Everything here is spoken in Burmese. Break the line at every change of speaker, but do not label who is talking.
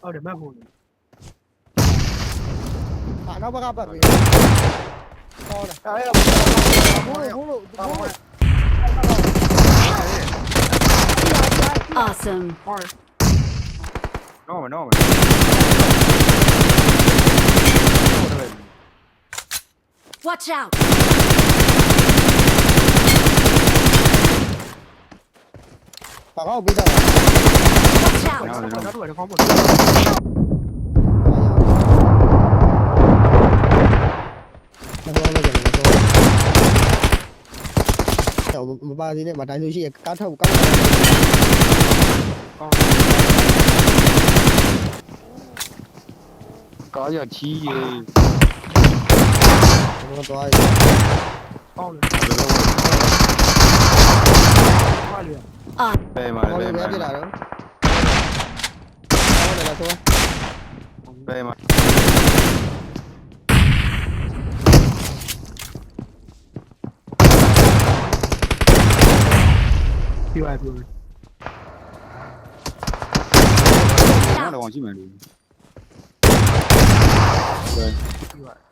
ဟုတ်တယ်မတ်ဖို့
နောက်ဘက်ကပတ်ပြီဟောတယ်
အဲ့ဒါ
ဘိုးလို့ဘိုးလို့
Awesome.
နော်
Watch out.
ဘာကောက်ပြီးတော့
Watch out.
နောက်တစ်ခုခေါင်းပေါ်
မပါသေးနဲ့မတိုင်းလို့ရှိရကားထောက်ကောက်
ကားရချီးရေ
တော့သွားရ
ကောင်းတယ်ဟာလေ
ပဲမှာ
ဟော
ပဲ
လည်း
မှာ
ပြလာတော့ဟောတယ်လားတော့
ပဲမှာ
ပြီးပါပြီ
တော့ရှိမှန်တယ်
ပြီးပါ